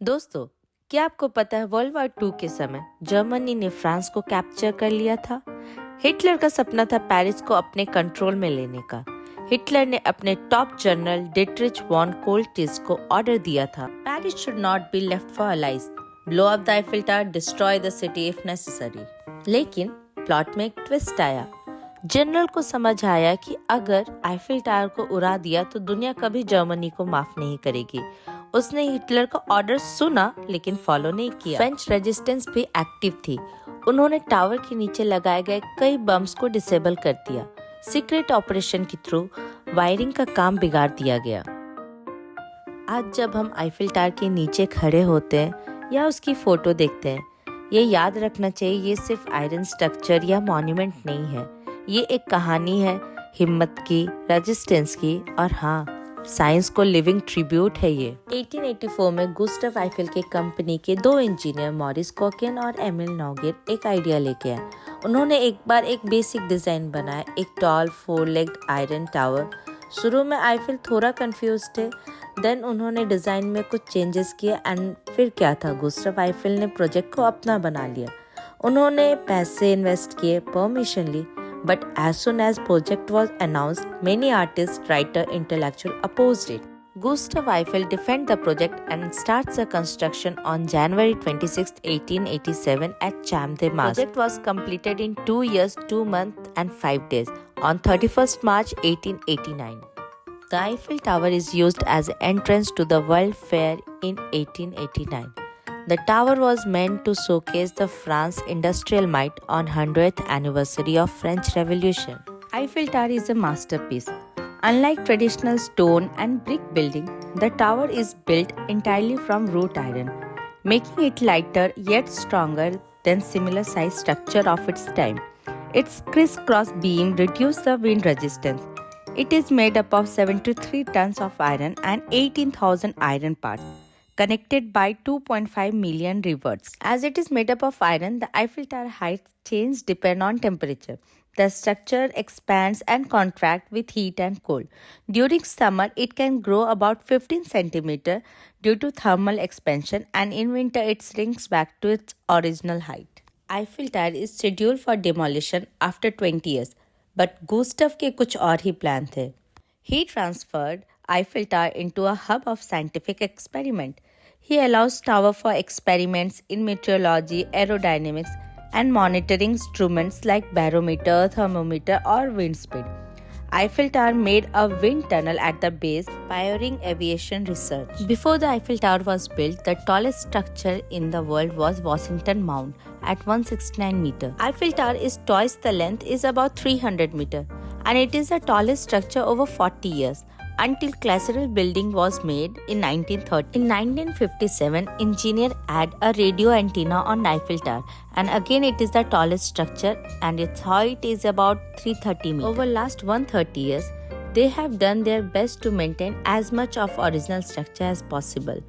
दोस्तों, क्या आपको पता है वर्ल्ड वॉर 2 के समय जर्मनी ने फ्रांस को कैप्चर कर लिया था। हिटलर का सपना था पेरिस को अपने कंट्रोल में लेने का। हिटलर ने अपने top general Dietrich von Choltitz को ऑर्डर दिया था, Paris should not be left for allies, blow up the Eiffel tower, destroy the city if necessary. लेकिन प्लॉट में एक ट्विस्ट आया। जनरल को समझ आया कि अगर आईफिल टावर को उड़ा दिया तो दुनिया कभी जर्मनी को माफ नहीं करेगी। उसने हिटलर का ऑर्डर सुना लेकिन फॉलो नहीं किया। फ्रेंच रेजिस्टेंस भी एक्टिव थी। उन्होंने टावर के नीचे लगाए गए कई बम्स को डिसेबल कर दिया। सीक्रेट ऑपरेशन के थ्रू वायरिंग का काम बिगाड़ दिया गया। आज जब हम आईफिल टावर के नीचे खड़े होते हैं या उसकी फोटो देखते हैं, ये याद रखना चाहिए, ये सिर्फ आयरन स्ट्रक्चर या मॉन्यूमेंट नहीं है। ये एक कहानी है हिम्मत की, रेजिस्टेंस की और हाँ, साइंस को लिविंग ट्रिब्यूट है ये। 1884 में गुस्टाव आईफिल के कंपनी के 2 इंजीनियर मॉरिस कोकेन और एमिल नॉगिर एक आइडिया लेके आए। उन्होंने एक बार एक बेसिक डिजाइन बनाया, एक टॉल 4-लेग्ड आयरन टावर। शुरू में आईफिल थोड़ा कंफ्यूज थे, देन उन्होंने डिजाइन में कुछ चेंजेस किए एंड फिर क्या था, गुस्टाव आईफिल ने प्रोजेक्ट को अपना बना लिया। उन्होंने पैसे इन्वेस्ट किए, परमिशन ली, but as soon as project was announced, many artists, writer, intellectual opposed it. Gustav Eiffel defended the project and starts the construction on January 26, 1887 at Champ de Mars. The project was completed in 2 years, 2 months and 5 days on 31st March 1889. The Eiffel Tower is used as an entrance to the World Fair in 1889. The tower was meant to showcase the France industrial might on 100th anniversary of French Revolution. Eiffel Tower is a masterpiece. Unlike traditional stone and brick building, the tower is built entirely from wrought iron, making it lighter yet stronger than similar sized structure of its time. Its criss-cross beam reduces the wind resistance. It is made up of 73 tons of iron and 18,000 iron parts, connected by 2.5 million rivets. As it is made up of iron, the Eiffel Tower height change depend on temperature. The structure expands and contracts with heat and cold. During summer, it can grow about 15 cm due to thermal expansion, and in winter, it shrinks back to its original height. Eiffel Tower is scheduled for demolition after 20 years, but Gustav के कुछ और ही plan थे. He transferred Eiffel Tower into a hub of scientific experiment. He allows tower for experiments in meteorology, aerodynamics, and monitoring instruments like barometer, thermometer, or wind speed. Eiffel Tower made a wind tunnel at the base, pioneering aviation research. Before the Eiffel Tower was built, the tallest structure in the world was Washington Mound at 169 meters. Eiffel Tower is twice the length, is about 300 meters, and it is the tallest structure over 40 years. Until Classical building was made in 1930. In 1957, engineer add a radio antenna on Eiffel Tower, and again it is the tallest structure and its height is about 330 meters. Over last 130 years, they have done their best to maintain as much of original structure as possible.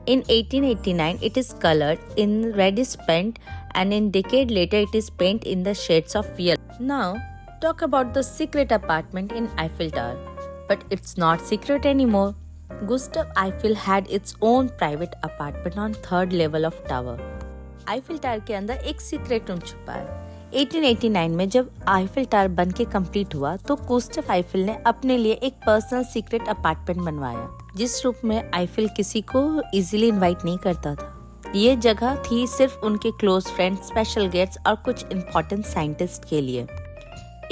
In 1889, it is colored in reddish paint, and in decade later, it is painted in the shades of yellow. Now, talk about the secret apartment in Eiffel Tower. But it's not secret anymore. Gustav Eiffel had its own private apartment on 3rd level of tower. Eiffel tower के अंदर एक secret room छुपा है। 1889 में जब Eiffel tower बन के complete हुआ तो गुस्टाव आईफिल ने अपने लिए एक पर्सनल सीक्रेट अपार्टमेंट बनवाया, जिस रूम में आईफिल किसी को इजीली इनवाइट नहीं करता था। ये जगह थी सिर्फ उनके क्लोज फ्रेंड्स, स्पेशल गेस्ट्स और कुछ इम्पोर्टेंट साइंटिस्ट के लिए।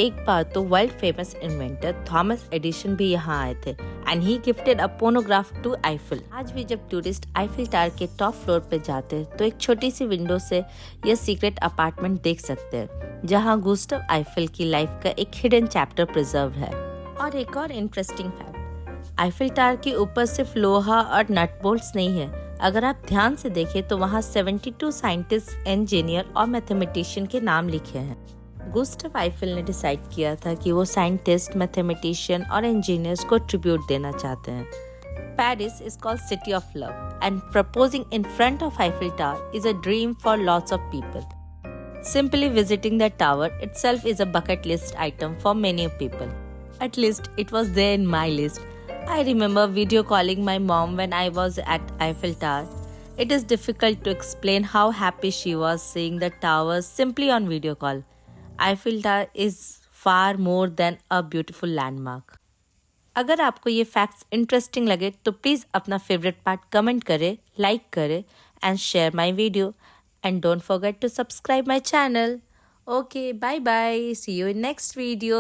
एक बार तो world famous inventor Thomas Edison भी यहाँ आए थे and he gifted a phonograph to Eiffel. आज भी जब टूरिस्ट आईफिल टावर के टॉप फ्लोर पे जाते हैं तो एक छोटी सी विंडो से यह सीक्रेट अपार्टमेंट देख सकते हैं, जहाँ गुस्टाव आईफिल की लाइफ का एक हिडन चैप्टर प्रिजर्व है। और एक और इंटरेस्टिंग फैक्ट, आईफिल टावर के ऊपर सिर्फ लोहा और नट बोल्ट्स नहीं है। अगर आप ध्यान से देखें तो वहाँ 72 साइंटिस्ट, इंजीनियर और मैथमेटिशियन के नाम लिखे हैं। गुस्टाव आईफिल ने डिसाइड किया था कि वो साइंटिस्ट, मैथमेटिशियन और इंजीनियर्स को ट्रिब्यूट देना चाहते हैं। Paris is called city of love and proposing in front of Eiffel Tower is a dream for lots of people. Simply visiting the tower itself is a bucket list item for many people. At least it was there in my list. I remember video calling my mom when I was at Eiffel Tower. It is difficult to explain how happy she was seeing the towers simply on video call. Eiffel Tower is far more than a beautiful landmark. अगर आपको ये facts interesting लगे तो please अपना favourite part comment करें, like करें and share my video and don't forget to subscribe my channel. Okay, bye bye, see you in next video.